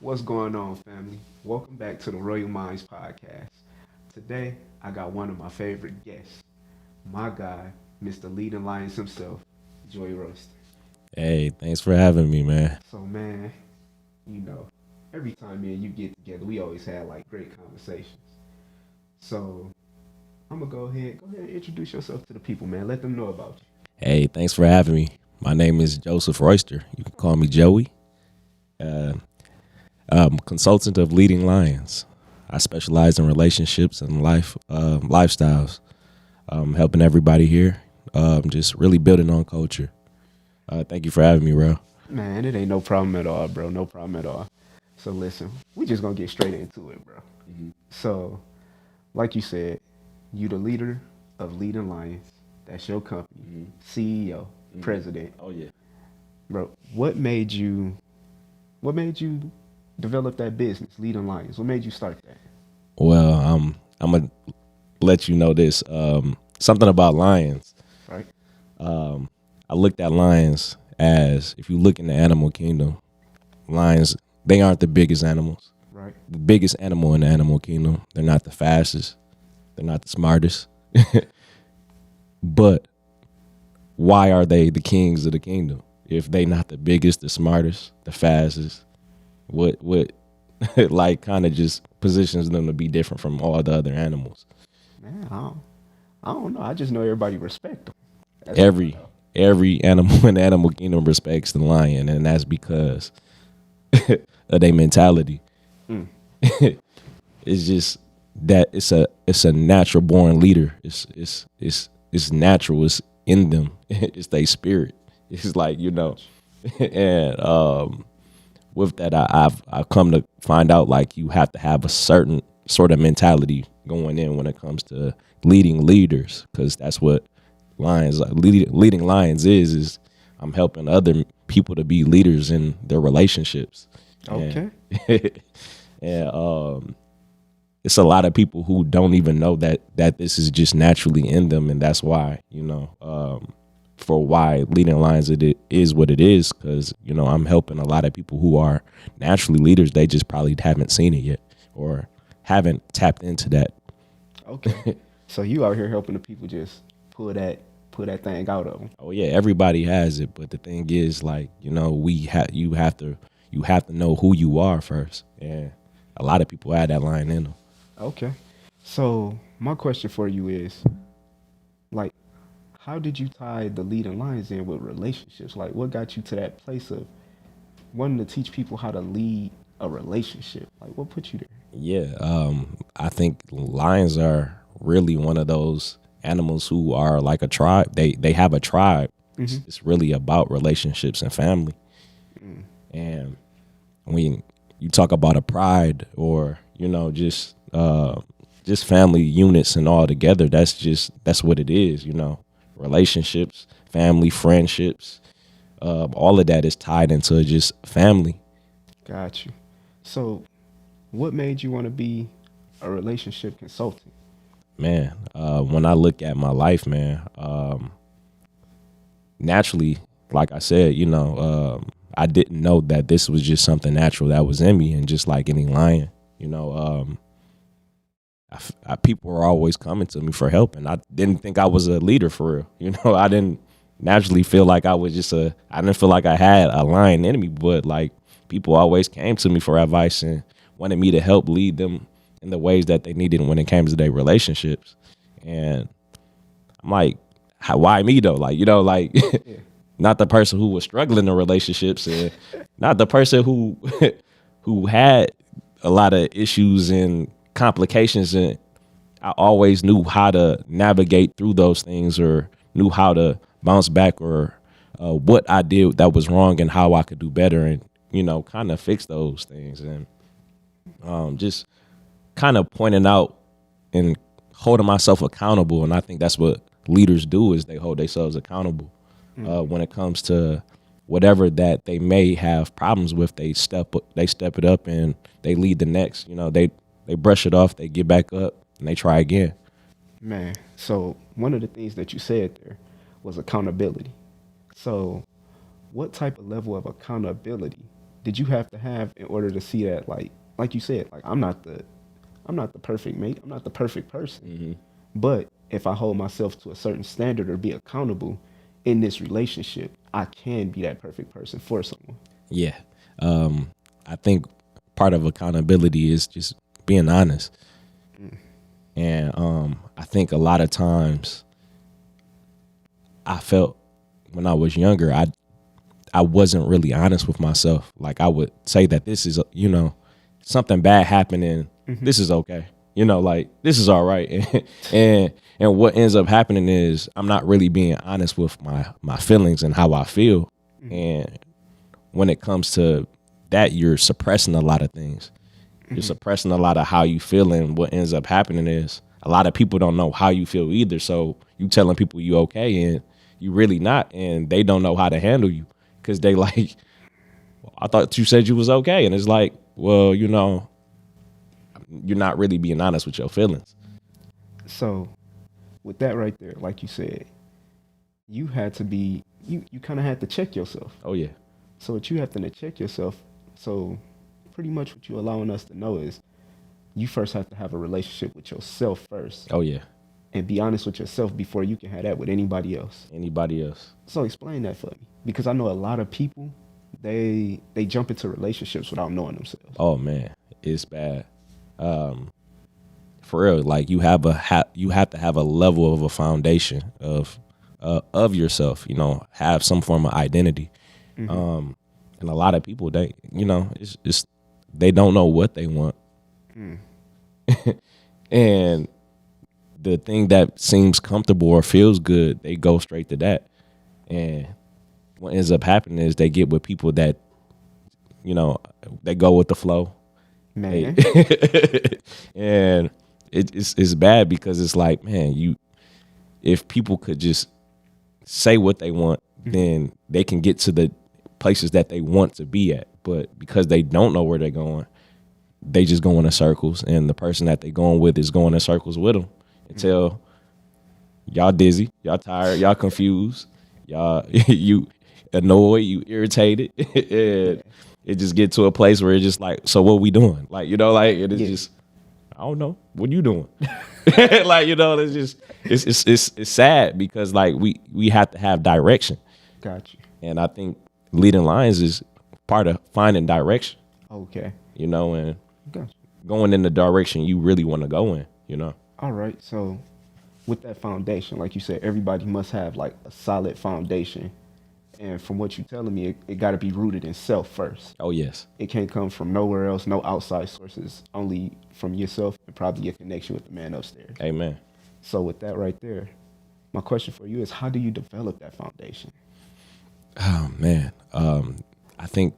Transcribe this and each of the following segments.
What's going on, family? Welcome back to the Royal Minds podcast. Today, I got one of my favorite guests, my guy, Mr. Leading Lions himself, Joy Royster. Hey, thanks for having me, man. So, man, you know, every time me and you get together, we always have like great conversations. So, I'm gonna go ahead and introduce yourself to the people, man. Let them know about you. Hey, thanks for having me. My name is Joseph Royster. You can call me Joey. Uh, I'm a consultant of Leading Lions. I specialize in relationships and lifestyles, helping everybody here. Just really building on culture. Thank you for having me, bro. Man, it ain't no problem at all, bro. No problem at all. So, listen, we just gonna get straight into it, bro. So, like you said, you the leader of Leading Lions. That's your company. CEO, president. Oh yeah. Bro, what made you develop that business, Leading Lions? What made you start that? Well, I'm gonna let you know this. Something about lions. Right? Um, I looked at lions as if you look in the animal kingdom, lions they aren't the biggest animals. Right. The biggest animal in the animal kingdom. They're not the fastest. They're not the smartest. But why are they the kings of the kingdom? If they not the biggest, the smartest, the fastest, what like kind of just positions them to be different from all the other animals. Man, I don't know. I just know everybody respect them. That's all I Every know. every animal in the animal kingdom respects the lion, and that's because of their mentality. Mm. It's just that it's a natural born leader. It's natural. It's in them. It's their spirit. It's like and with that, I've come to find out like you have to have a certain sort of mentality going in when it comes to leading leaders, because that's what leading lions is I'm helping other people to be leaders in their relationships. And Okay. and it's a lot of people who don't even know that this is just naturally in them, and that's why for why leading lions it is what it is, because I'm helping a lot of people who are naturally leaders. They just probably haven't seen it yet or haven't tapped into that. Okay. So you out here helping the people just pull that thing out of them. Oh yeah, everybody has it, but the thing is, like, you have to know who you are first, and a lot of people have that line in them. Okay. So my question for you is, like, how did you tie the Leading Lions in with relationships? Like, what got you to that place of wanting to teach people how to lead a relationship? Like, what put you there? Yeah, I think lions are really one of those animals who are like a tribe. They have a tribe. Mm-hmm. It's really about relationships and family. Mm. And when you talk about a pride, or just family units and all together, that's what it is. Relationships, family, friendships, all of that is tied into just family. Got you. So, what made you want to be a relationship consultant? Man, when I look at my life, man, naturally, like I said, I didn't know that this was just something natural that was in me, and just like any lion, you know, um, people were always coming to me for help, and I didn't think I was a leader for real. I didn't naturally feel like I was I didn't feel like I had a lion in me, but like people always came to me for advice and wanted me to help lead them in the ways that they needed when it came to their relationships. And I'm like, why me though? Like, like Yeah. not the person who was struggling in relationships, and not the person who who had a lot of issues and complications, and I always knew how to navigate through those things, or knew how to bounce back, or what I did that was wrong and how I could do better, and kind of fix those things, and just kind of pointing out and holding myself accountable. And I think that's what leaders do, is they hold themselves accountable Mm. when it comes to whatever that they may have problems with. They step it up and they lead the next. They brush it off, they get back up, and they try again. Man, so one of the things that you said there was accountability. So, what type of level of accountability did you have to have in order to see that, like you said, like I'm not the perfect mate, I'm not the perfect person, Hmm. but if I hold myself to a certain standard or be accountable in this relationship, I can be that perfect person for someone. Yeah. I think part of accountability is just being honest. And I think a lot of times I felt when I was younger, I wasn't really honest with myself. Like I would say that this is, something bad happened and this is okay. Like this is all right. And what ends up happening is I'm not really being honest with my feelings and how I feel. And when it comes to that, you're suppressing a lot of things. You're suppressing a lot of how you feel, and what ends up happening is a lot of people don't know how you feel either. So you telling people you okay and you really not, and they don't know how to handle you because they like, I thought you said you was okay, and it's like, well, you're not really being honest with your feelings. So with that right there, like you said, you had to be you kind of had to check yourself. Oh yeah, So what you have to check yourself. So pretty much what you allowing us to know is you first have to have a relationship with yourself first oh yeah. and be honest with yourself before you can have that with anybody else. Anybody else? So explain that for me because I know a lot of people they jump into relationships without knowing themselves. Oh man, it's bad. Um, for real, like you have to have a level of a foundation of yourself. Have some form of identity. And a lot of people it's they don't know what they want. And the thing that seems comfortable or feels good, they go straight to that. And what ends up happening is they get with people that, they go with the flow. Man, And it's bad because it's like, man, if people could just say what they want, then they can get to the places that they want to be at. But because they don't know where they're going, they just go in circles, and the person that they're going with is going in circles with them until y'all dizzy, y'all tired, y'all confused, y'all you annoyed, you irritated, and it just get to a place where it's just like, so what we doing? Like, like it is just, I don't know, what you doing? Like, it's just it's sad because like we have to have direction, got you. and I think leading lines is part of finding direction. Okay, And got you. going in the direction you really want to go in. All right. So with that foundation, like you said, everybody must have like a solid foundation. And from what you're telling me, it got to be rooted in self first. Oh yes. It can't come from nowhere else, no outside sources, only from yourself and probably your connection with the man upstairs. Amen. So with that right there, my question for you is how do you develop that foundation? Oh man. I think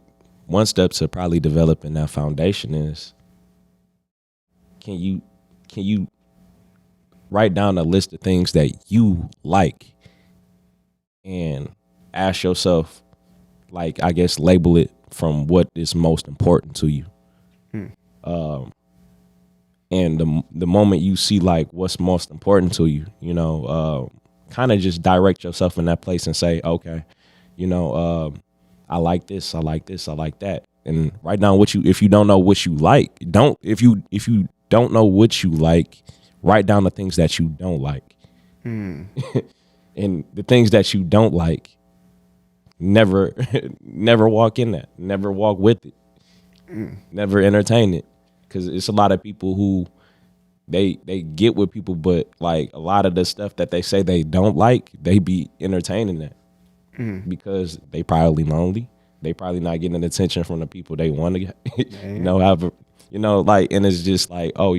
one step to probably developing that foundation is can you write down a list of things that you like and ask yourself, like, I guess label it from what is most important to you. And the moment you see like what's most important to you, kind of just direct yourself in that place and say, okay, I like this, I like this, I like that. And write down if you don't know what you like, if you don't know what you like, write down the things that you don't like. And the things that you don't like, never walk in that, never walk with it, never entertain it. Because it's a lot of people who they get with people, but like a lot of the stuff that they say they don't like, they be entertaining that because they probably lonely. They probably not getting attention from the people they want to get. And it's just like, oh,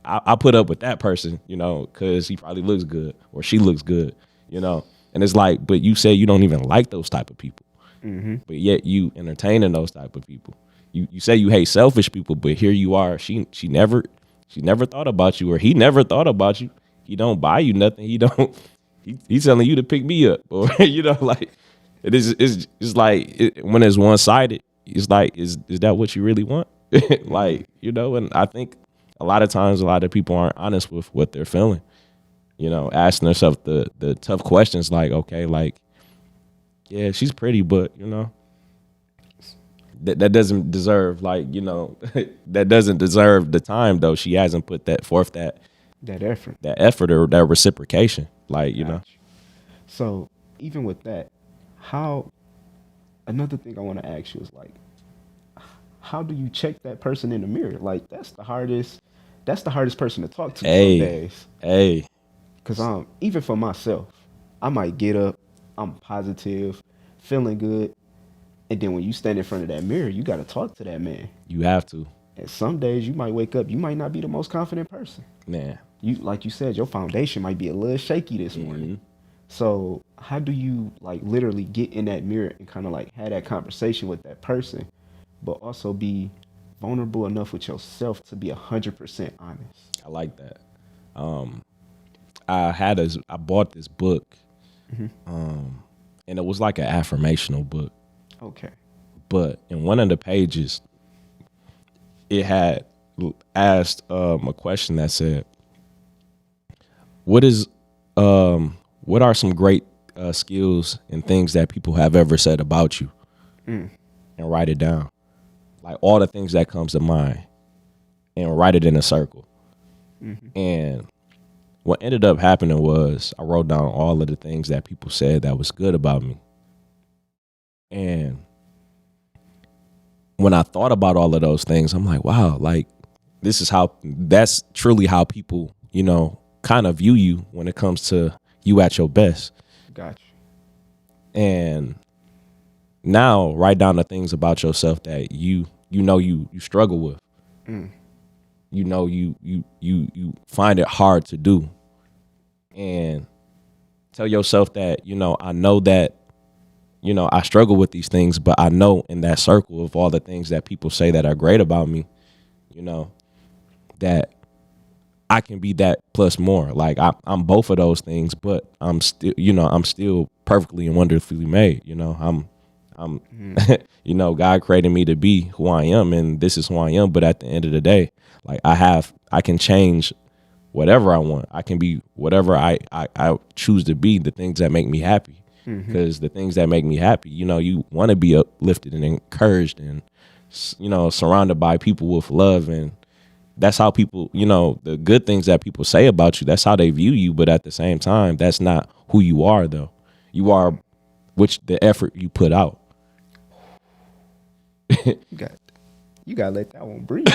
I put up with that person, because he probably looks good or she looks good, And it's like, but you say you don't even like those type of people, but yet you entertaining those type of people. You say you hate selfish people, but here you are. She never thought about you, or he never thought about you. He don't buy you nothing. He's telling you to pick me up, or like it's like when it's one sided. It's like is that what you really want? Like and I think a lot of times a lot of people aren't honest with what they're feeling. Asking themselves the tough questions like, okay, like, yeah, she's pretty, but that doesn't deserve, like, that doesn't deserve the time though. She hasn't put that forth, That effort. that effort or that reciprocation, like, Gotcha. So even with that, how another thing I want to ask you is like, how do you check that person in the mirror? Like that's the hardest. That's the hardest person to talk to some hey, days. hey, Cause even for myself, I might get up, I'm positive, feeling good, and then when you stand in front of that mirror, you got to talk to that man. you have to, And some days you might wake up, you might not be the most confident person. man. You like you said, your foundation might be a little shaky this morning. So how do you like literally get in that mirror and kind of like have that conversation with that person, but also be vulnerable enough with yourself to be 100% honest? I like that. Um, I bought this book, and it was like an affirmational book. Okay. But in one of the pages, it had asked a question that said, "What is what are some great skills and things that people have ever said about you?" Mm. And write it down, like all the things that comes to mind, and write it in a circle. And what ended up happening was I wrote down all of the things that people said that was good about me. And when I thought about all of those things, I'm like, wow, like that's truly how people, kind of view you when it comes to you at your best. Gotcha. And now write down the things about yourself that you struggle with. Mm. You find it hard to do. And tell yourself that, I know that, I struggle with these things, but I know in that circle of all the things that people say that are great about me, that I can be that plus more. Like I'm both of those things, but I'm still perfectly and wonderfully made. I'm God created me to be who I am, and this is who I am. But at the end of the day, like I can change whatever I want. I can be whatever I choose to be, the things that make me happy. Because the things that make me happy, you want to be uplifted and encouraged and, surrounded by people with love. And that's how people, the good things that people say about you, that's how they view you. But at the same time, that's not who you are, though. You are the effort you put out. You got you gotta let that one breathe.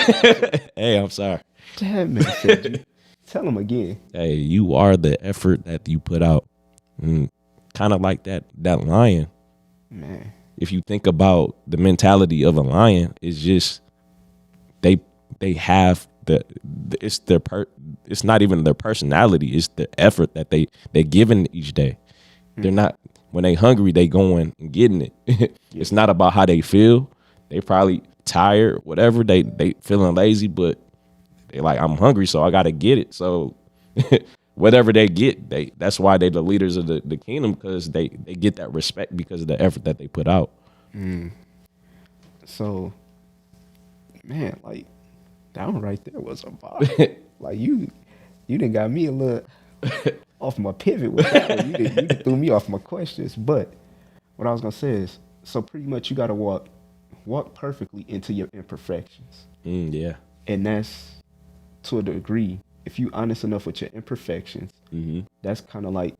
Hey, I'm sorry. Damn man, said you. Tell him again. Hey, you are the effort that you put out. And kind of like that lion. Man. If you think about the mentality of a lion, it's just they have it's not even their personality, it's the effort that they're giving each day. They're not, when they hungry, they going and getting it. It's not about how they feel. They probably tired, whatever, they feeling lazy, but they like, I'm hungry, so I gotta get it. So whatever they get, that's why they the leaders of the kingdom, because they get that respect because of the effort that they put out. So, man, like that one right there was a vibe. Like you done got me a little off my pivot with that one. You done threw me off my questions. But what I was gonna say is, so pretty much you gotta walk perfectly into your imperfections, Yeah. and that's to a degree. If you honest enough with your imperfections, that's kind of like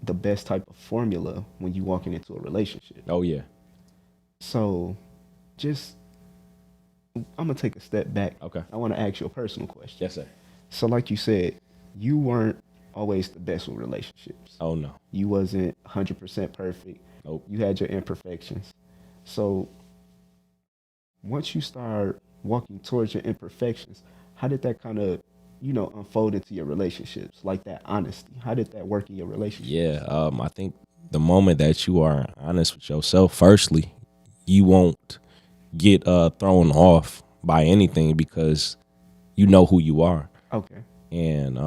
the best type of formula when you walking into a relationship. Oh yeah. So, just I'm gonna take a step back. Okay. I want to ask you a personal question. Yes, sir. So, like you said, you weren't always the best with relationships. Oh no. You wasn't 100% perfect. Nope. You had your imperfections. So, once you start walking towards your imperfections, how did that kind of, unfold into your relationships? Like that honesty. How did that work in your relationships? Yeah. I think the moment that you are honest with yourself, firstly, you won't get thrown off by anything because you know who you are. Okay. And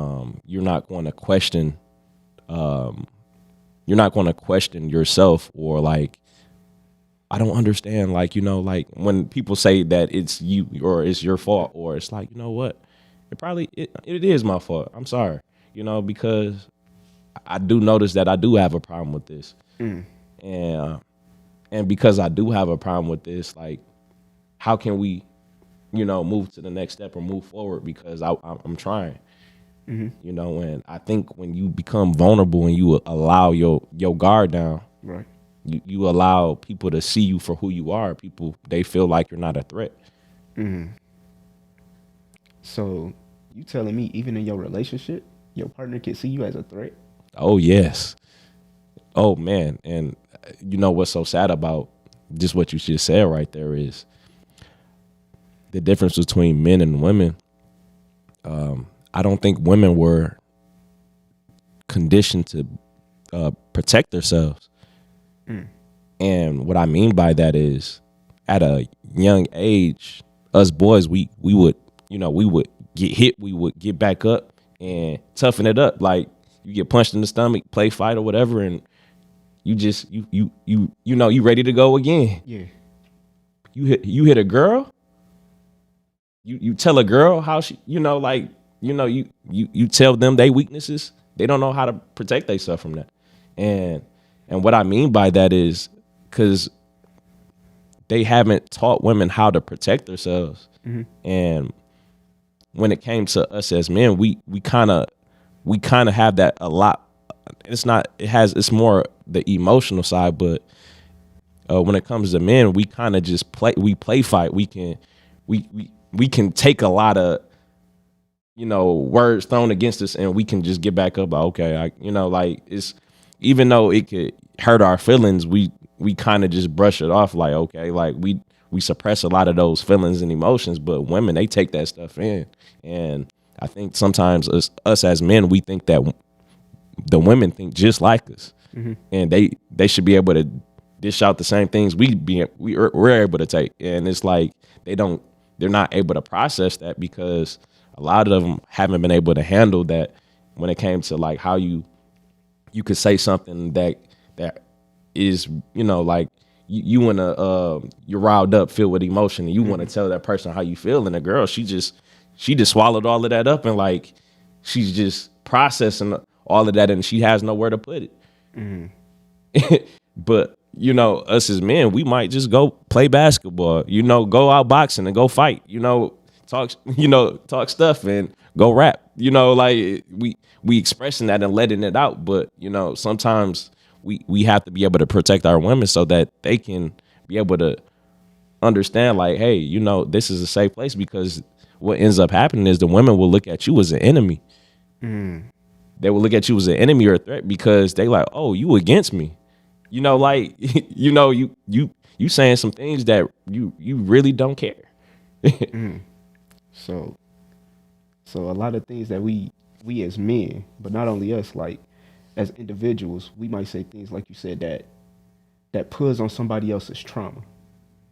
you're not going to question you're not going to question yourself, or like, I don't understand, like, like when people say that it's you or it's your fault, or it's like, you know what, it is my fault, I'm sorry, because I do notice that I do have a problem with this. And because I do have a problem with this, like, how can we, move to the next step or move forward, because I'm trying. And I think when you become vulnerable and you allow your guard down, Right. you allow people to see you for who you are. People, they feel like you're not a threat. So you telling me even in your relationship, your partner can see you as a threat? Oh yes. Oh man. And you know what's so sad about just what you just said right there is the difference between men and women. I don't think women were conditioned to protect themselves. And what I mean by that is, at a young age, us boys, we would, we would get hit, we would get back up and toughen it up. Like, you get punched in the stomach, play fight or whatever, and you just you ready to go again. Yeah. You hit a girl, you tell a girl how she, you tell them they weaknesses. They don't know how to protect themselves from that. And what I mean by that is because they haven't taught women how to protect themselves. And when it came to us as men, we kind of have that a lot. It's more the emotional side, but when it comes to men, we kind of just play fight. We can take a lot of words thrown against us, and we can just get back up. Okay, it's, even though it could hurt our feelings, we kind of just brush it off. Like, okay, like we suppress a lot of those feelings and emotions, but women, they take that stuff in. And I think sometimes us as men, we think that the women think just like us, and they should be able to dish out the same things we're able to take. And it's like they're not able to process that, because a lot of them haven't been able to handle that when it came to like how you could say something that is, like you in a you're riled up, filled with emotion, and you want to tell that person how you feel. And the girl, she just swallowed all of that up, and like she's just processing all of that, and she has nowhere to put it. But us as men, we might just go play basketball, go out boxing and go fight, talk stuff and go rap, like we expressing that and letting it out. But sometimes we have to be able to protect our women so that they can be able to understand, like, hey, this is a safe place. Because what ends up happening is the women will look at you as an enemy. They will look at you as an enemy or a threat, because they like, oh, you against me, like you saying some things that you really don't care. So a lot of things that we as men, but not only us, like as individuals, we might say things like you said that pulls on somebody else's trauma.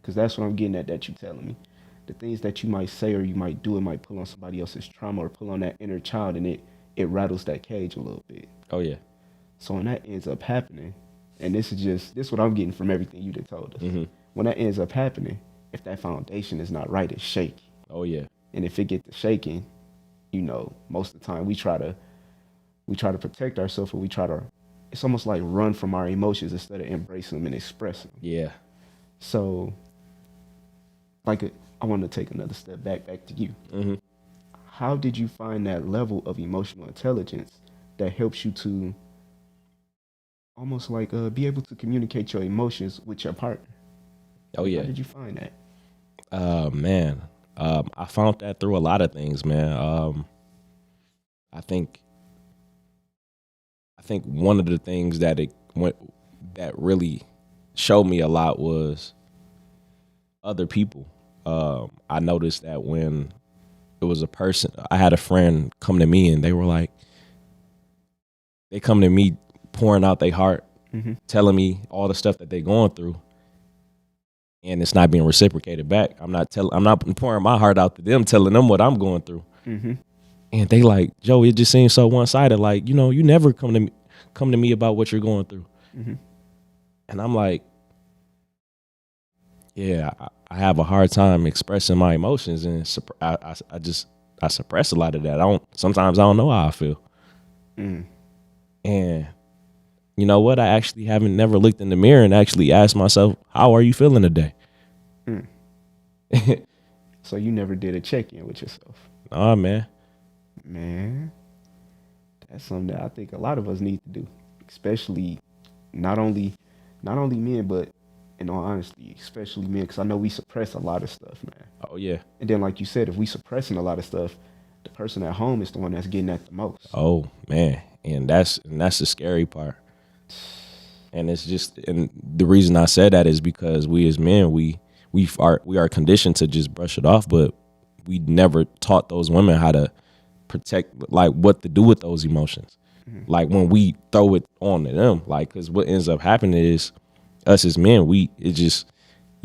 Because that's what I'm getting at, that you telling me. The things that you might say or you might do, it might pull on somebody else's trauma or pull on that inner child, and it rattles that cage a little bit. Oh yeah. So when that ends up happening, and this is what I'm getting from everything you done told us. When that ends up happening, if that foundation is not right, it's shaky. Oh yeah. And if it gets to shaking, most of the time we try to protect ourselves, or it's almost like run from our emotions instead of embracing them and express them. Yeah. So, I want to take another step back to you. How did you find that level of emotional intelligence that helps you to almost like be able to communicate your emotions with your partner? Oh yeah. How did you find that? Man, I found that through a lot of things, man. I think one of the things that really showed me a lot was other people. I noticed that when it was I had a friend come to me, and they were like, they come to me pouring out their heart, telling me all the stuff that they're going through, and it's not being reciprocated back. I'm not pouring my heart out to them, telling them what I'm going through. And they like, Joe, it just seems so one-sided. Like, you never come to me about what you're going through. And I'm like, yeah, I have a hard time expressing my emotions, and I suppress a lot of that. Sometimes I don't know how I feel. And you know what? I actually haven't never looked in the mirror and actually asked myself, how are you feeling today? So you never did a check-in with yourself. Nah, man. Man, that's something that I think a lot of us need to do, especially not only not only men, but in all honesty, especially men, because I know we suppress a lot of stuff, man. Oh yeah. And then, like you said, if we suppressing a lot of stuff, the person at home is the one that's getting at the most. Oh man. And that's the scary part. And it's just, and the reason I said that is because we as men, we are conditioned to just brush it off, but we never taught those women how to protect, like what to do with those emotions. Like when we throw it on to them, like, because what ends up happening is us as men, you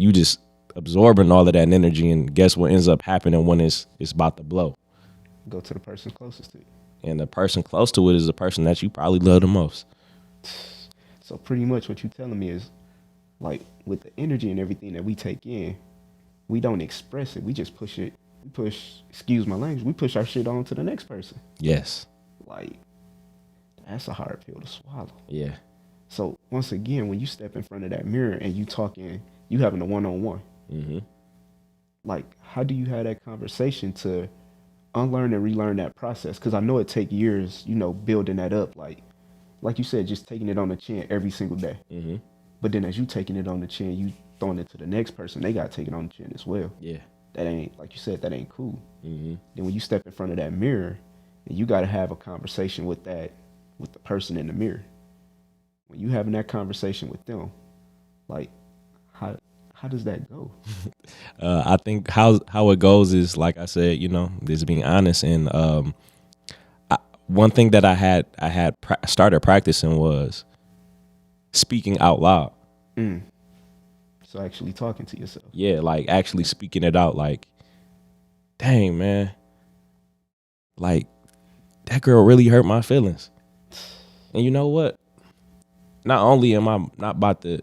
just absorbing all of that energy, and guess what ends up happening when it's about to blow. Go to the person closest to you. And the person close to it is the person that you probably love the most. So pretty much what you're telling me is, like, with the energy and everything that we take in, we don't express it. We just push it. We push, excuse my language, we push our shit on to the next person. Yes. Like, that's a hard pill to swallow. Yeah. So once again, when you step in front of that mirror and you talking, you having a one-on-one, Mm-hmm. like, how do you have that conversation to unlearn and relearn that process? Because I know it take years, building that up. Like you said, just taking it on the chin every single day. Mm-hmm. But then as you taking it on the chin, you throwing it to the next person. They got to take it on the chin as well. Yeah. That ain't, like you said, that ain't cool. Mm-hmm. Then when you step in front of that mirror, then you got to have a conversation with the person in the mirror. When you having that conversation with them, like, how does that go? I think how it goes is, like I said, just being honest. And one thing that I had started practicing was speaking out loud. Mm. So actually talking to yourself. Yeah, like actually speaking it out. Like, dang, man, like that girl really hurt my feelings. And you know what? Not only am I not about to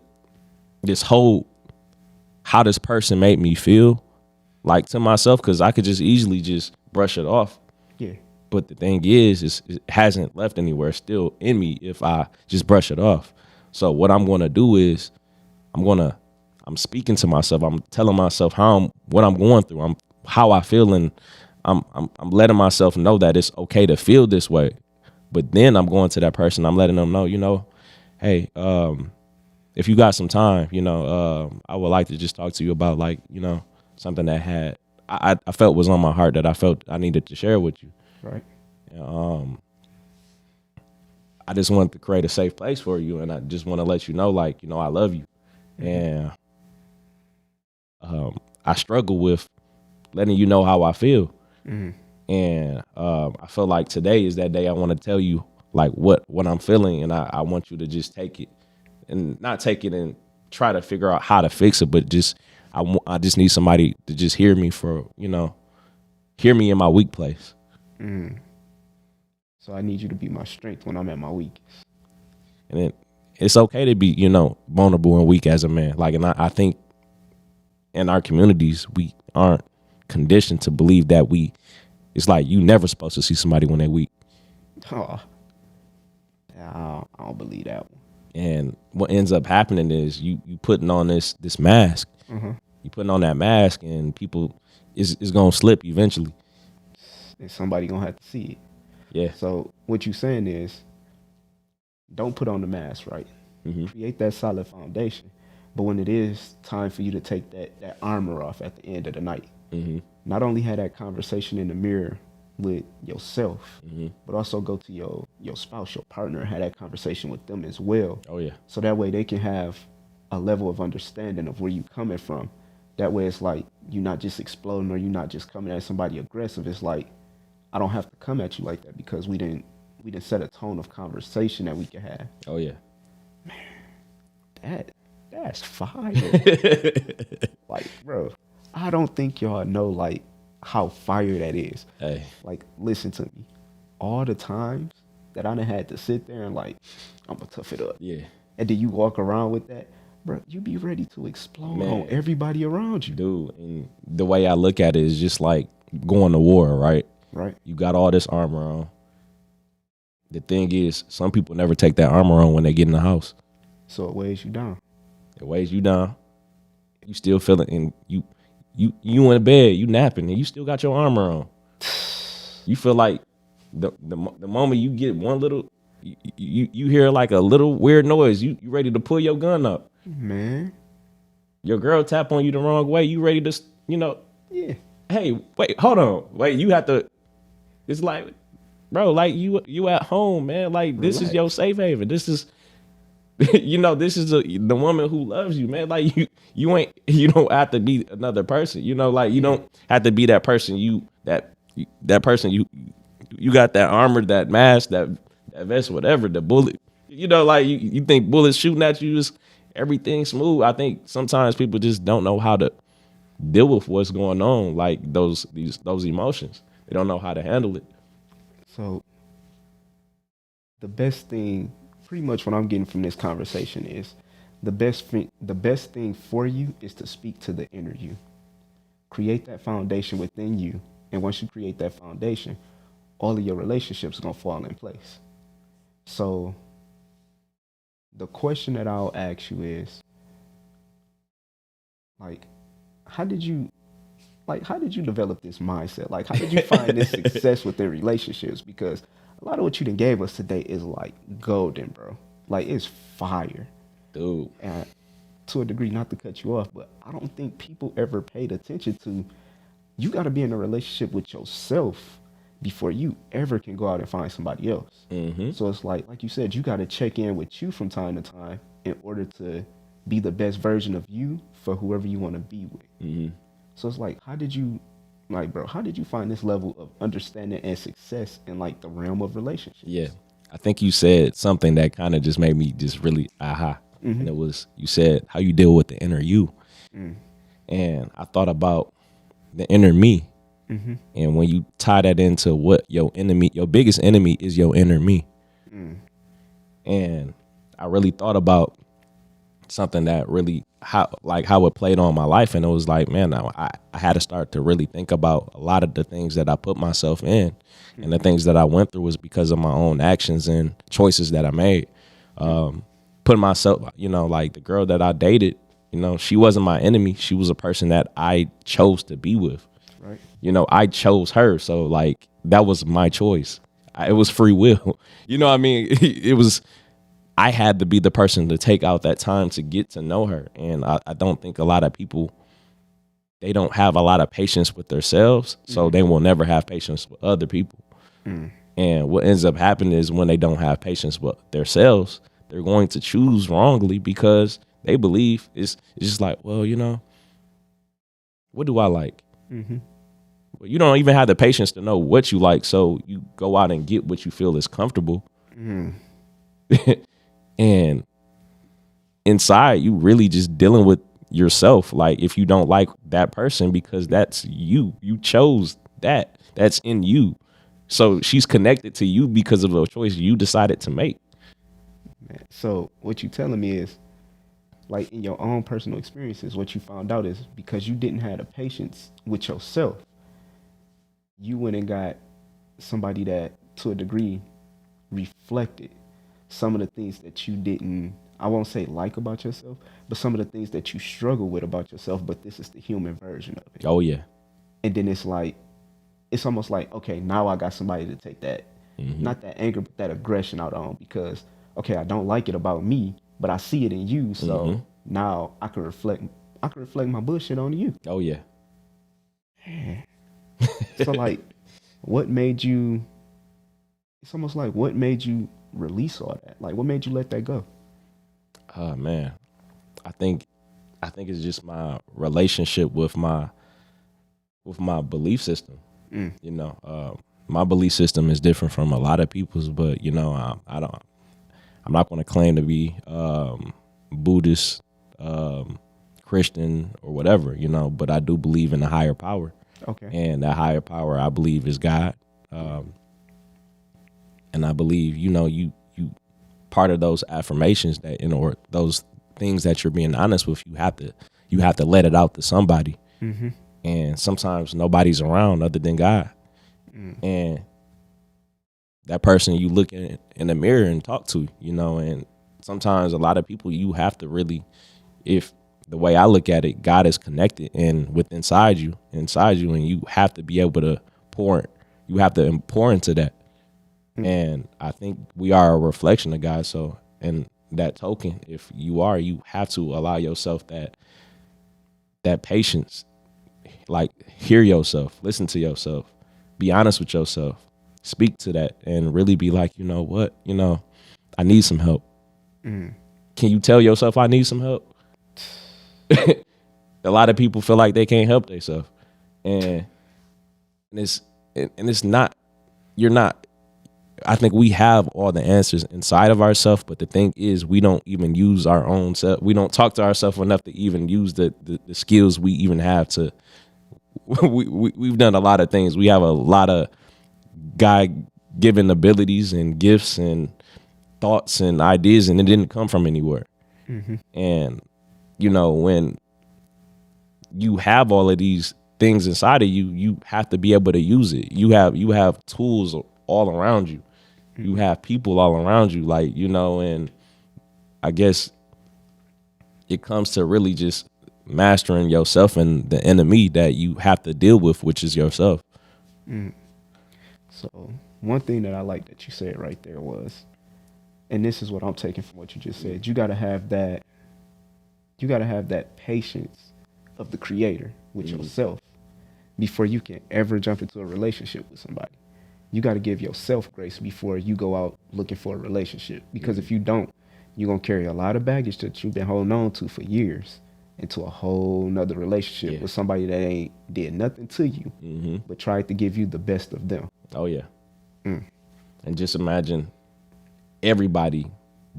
this whole how this person made me feel, like, to myself, because I could just easily just brush it off. Yeah. But the thing is it hasn't left anywhere. It's still in me if I just brush it off. So what I'm gonna do is I'm speaking to myself. I'm telling myself what I'm going through. How I feel, and I'm letting myself know that it's okay to feel this way. But then I'm going to that person. I'm letting them know, hey, if you got some time, I would like to just talk to you about, like, something that I felt was on my heart, that I felt I needed to share with you. Right. I just want to create a safe place for you, and I just want to let you know, like, I love you. And I struggle with letting you know how I feel. And I feel like today is that day. I want to tell you, like, what I'm feeling, and I want you to just take it, and not take it and try to figure out how to fix it, but just I just need somebody to just hear me hear me in my weak place. So I need you to be my strength when I'm at my weakest. And it's okay to be, vulnerable and weak as a man. Like, and I think in our communities, we aren't conditioned to believe that it's like you never supposed to see somebody when they're weak. Oh, I don't believe that one. And what ends up happening is you putting on this mask. You putting on that mask, and people is gonna slip eventually. And somebody gonna have to see it. Yeah. So what you saying is, don't put on the mask, right? Create that solid foundation. But when it is time for you to take that armor off at the end of the night, not only have that conversation in the mirror with yourself, but also go to your spouse, your partner, and have that conversation with them as well. Oh yeah. So that way they can have a level of understanding of where you coming from. That way it's like you're not just exploding, or you're not just coming at somebody aggressive. It's like, I don't have to come at you like that, because we didn't set a tone of conversation that we can have. Oh yeah. Man, that's fire. Like, bro, I don't think y'all know, like, how fire that is. Hey. Like, listen to me. All the times that I done had to sit there and, like, I'm gonna tough it up. Yeah. And then you walk around with that, bro, you be ready to explode on everybody around you. Dude, and the way I look at it is just like going to war, right? Right. You got all this armor on. The thing is, some people never take that armor on when they get in the house. So it weighs you down. It weighs you down. You still feel it, and you in bed, you napping, and you still got your armor on. You feel like the moment you get one little, you hear like a little weird noise, you ready to pull your gun up. Man. Your girl tap on you the wrong way, you ready to, Yeah. hey, wait, hold on, wait, you have to. It's like, bro, like you at home, man. Like this is your Relax. safe haven. This is, this is the woman who loves you, man. Like you don't have to be another person. Like you don't have to be that person. That person you got that armor, that mask, that vest, whatever. The bullet. Like you think bullets shooting at you is everything smooth. I think sometimes people just don't know how to deal with what's going on, like those emotions. They don't know how to handle it. So the best thing, pretty much what I'm getting from this conversation is the best thing for you is to speak to the inner you. Create that foundation within you. And once you create that foundation, all of your relationships are gonna fall in place. So the question that I'll ask you is like, how did you how did you develop this mindset? Like how did you find this success within relationships? Because a lot of what you done gave us today is like golden, bro. Like it's fire. Dude. And to a degree, not to cut you off, but I don't think people ever paid attention to you got to be in a relationship with yourself before you ever can go out and find somebody else. Mm-hmm. So it's like you said, you got to check in with you from time to time in order to be the best version of you for whoever you want to be with. Mm-hmm. So it's like, how did you, like, bro, how did you find this level of understanding and success in like the realm of relationships? Yeah. I think you said something that kind of just made me just really aha. Mm-hmm. And it was, you said how you deal with the inner you. Mm. And I thought about the inner me. Mm-hmm. And when you tie that into what your biggest enemy is your inner me. Mm. And I really thought about something that really how it played on my life. And it was like, man, I had to start to really think about a lot of the things that I put myself in and the things that I went through was because of my own actions and choices that I made. Putting myself, like the girl that I dated, she wasn't my enemy. She was a person that I chose to be with. Right. I chose her. So like, that was my choice. It was free will. You know what I mean? It was, I had to be the person to take out that time to get to know her. And I don't think a lot of people, they don't have a lot of patience with themselves. So they will never have patience with other people. Mm. And what ends up happening is when they don't have patience with themselves, they're going to choose wrongly because they believe it's just like, well, what do I like? Mm-hmm. Well, you don't even have the patience to know what you like. So you go out and get what you feel is comfortable. Mm. And inside, you really just dealing with yourself. Like if you don't like that person because that's you chose that's in you. So she's connected to you because of a choice you decided to make. Man. So what you telling me is, like in your own personal experiences, what you found out is because you didn't have the patience with yourself, you went and got somebody that, to a degree, reflected some of the things that you didn't, I won't say like about yourself, but some of the things that you struggle with about yourself, but this is the human version of it. Oh yeah. And then it's like, it's almost like, okay, now I got somebody to take that, not that anger, but that aggression out on because, okay, I don't like it about me, but I see it in you. So now I can reflect my bullshit on you. Oh yeah. So like, what made you, it's almost like what made you release all that? Like what made you let that go? Oh man. I think it's just my relationship with my belief system. My belief system is different from a lot of people's, but I'm not going to claim to be Buddhist, Christian, or whatever, but I do believe in a higher power. Okay. And that higher power, I believe, is God. And I believe, you part of those affirmations that, or those things that you're being honest with, you have to let it out to somebody. Mm-hmm. And sometimes nobody's around other than God. And that person you look in the mirror and talk to, and sometimes a lot of people you have to really, if the way I look at it, God is connected and with inside you, and you have to be able to pour. You have to pour into that. And I think we are a reflection of God. So, and that token, if you are, you have to allow yourself that patience. Like, hear yourself, listen to yourself, be honest with yourself, speak to that, and really be like, you know what, I need some help. Can you tell yourself I need some help? A lot of people feel like they can't help themselves, and it's not. You're not. I think we have all the answers inside of ourselves, but the thing is, we don't even use our own self. We don't talk to ourselves enough to even use the skills we even have to. We've done a lot of things. We have a lot of God-given abilities and gifts and thoughts and ideas, and it didn't come from anywhere. And when you have all of these things inside of you, you have to be able to use it. You have tools all around you. You have people all around you, and I guess it comes to really just mastering yourself and the enemy that you have to deal with, which is yourself. So one thing that I like that you said right there was, and this is what I'm taking from what you just said, you gotta have that patience of the creator with yourself before you can ever jump into a relationship with somebody. You got to give yourself grace before you go out looking for a relationship. Because if you don't, you're going to carry a lot of baggage that you've been holding on to for years into a whole nother relationship with somebody that ain't did nothing to you, but tried to give you the best of them. Oh, yeah. And just imagine everybody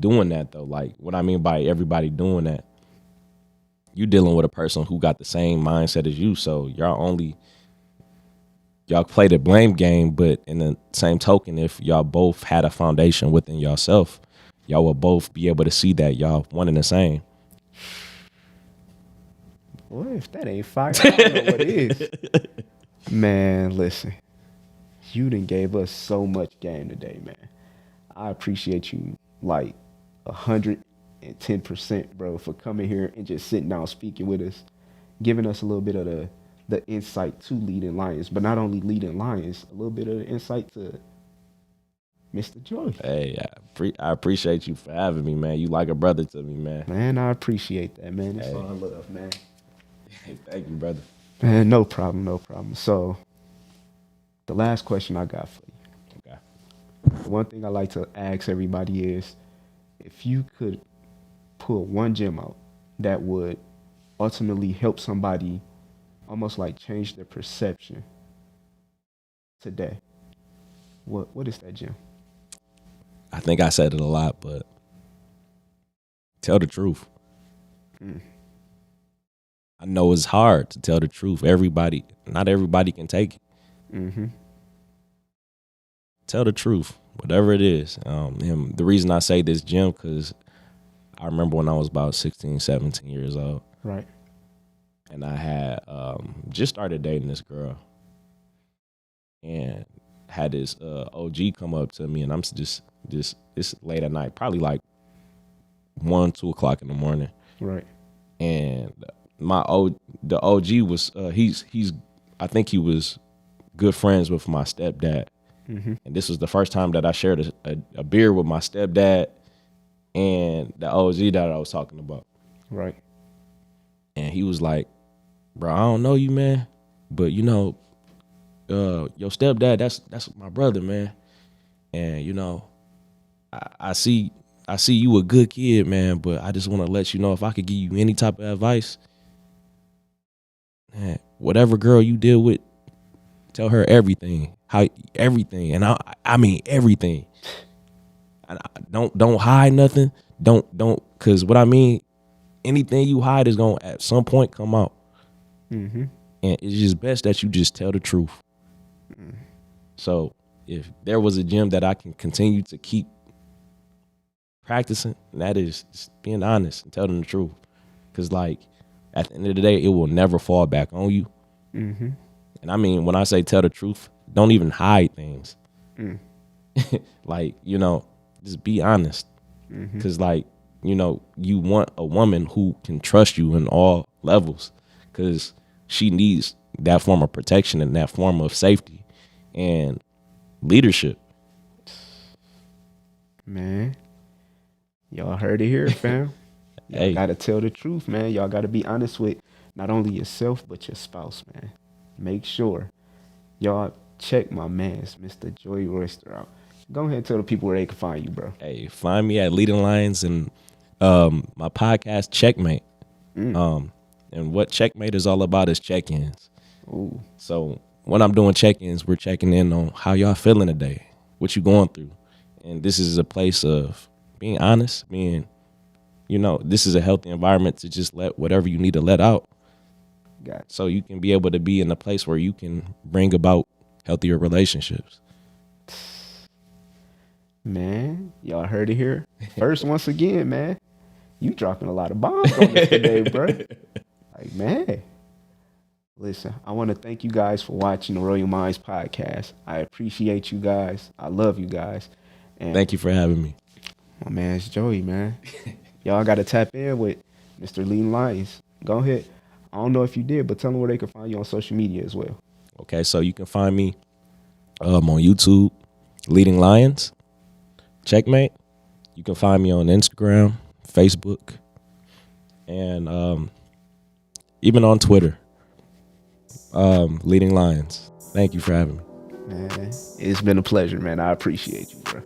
doing that, though. Like, what I mean by everybody doing that, you dealing with a person who got the same mindset as you. So y'all play the blame game, but in the same token, if y'all both had a foundation within yourself, y'all will both be able to see that y'all one and the same. Boy, if that ain't fire, I don't know what is. Man, listen, you done gave us so much game today, man. I appreciate you like 110%, bro, for coming here and just sitting down speaking with us, giving us a little bit of the insight to leading lions, but not only leading lions, a little bit of the insight to Mr. Joy. Hey, I appreciate you for having me, man. You like a brother to me, man. Man, I appreciate that, man. It's all love, man. Hey, thank you, brother. Man, no problem, no problem. So, the last question I got for you. Okay. One thing I like to ask everybody is, if you could pull one gem out that would ultimately help somebody almost like change their perception today, what is that gem? I think I said it a lot, but tell the truth. I know it's hard to tell the truth. Not everybody can take it. Tell the truth, whatever it is. The reason I say this gem, because I remember when I was about 16, 17 years old. Right. And I had just started dating this girl, and had this OG come up to me, and I'm just it's late at night, probably like 1, 2 o'clock in the morning. Right. And the OG was he's I think he was good friends with my stepdad. And this was the first time that I shared a beer with my stepdad and the OG that I was talking about. Right. And he was like, bro, I don't know you, man, but your stepdad, that's my brother, man. And I see you a good kid, man, but I just want to let you know, if I could give you any type of advice, man, whatever girl you deal with, tell her everything, and I mean everything. Don't hide nothing. Don't, because what I mean, anything you hide is gonna at some point come out. And it's just best that you just tell the truth. So if there was a gem that I can continue to keep practicing, and that is just being honest and telling the truth. Because like at the end of the day, it will never fall back on you. And I mean, when I say tell the truth, don't even hide things. Like, just be honest. Because like you know, you want a woman who can trust you in all levels, because she needs that form of protection and that form of safety and leadership. Man, y'all heard it here, fam. Y'all Hey, gotta tell the truth, man. Y'all gotta be honest with not only yourself but your spouse, man. Make sure y'all check my man's Mr. Joy Royster out. Go ahead and tell the people where they can find you, bro. hey, find me at Leading Lions and my podcast Checkmate. And what Checkmate is all about is check-ins. Ooh, So when I'm doing check-ins, we're checking in on how y'all feeling today, what you going through. And this is a place of being honest, being, you know, this is a healthy environment to just let whatever you need to let out. got it. So you can be able to be in a place where you can bring about healthier relationships. Man, y'all heard it here. First, once again, man, you dropping a lot of bombs on us today, bro. Like, man. Listen, I want to thank you guys for watching the Royal Minds podcast. I appreciate you guys. I love you guys. And Thank you for having me. my man's Joey, man. Y'all got to tap in with Mr. Leading Lions. Go ahead. I don't know if you did, but tell them where they can find you on social media as well. Okay, so you can find me on YouTube, Leading Lions, Checkmate. You can find me on Instagram, Facebook, and even on Twitter, Leading Lions. Thank you for having me. Man, it's been a pleasure, man. I appreciate you, bro.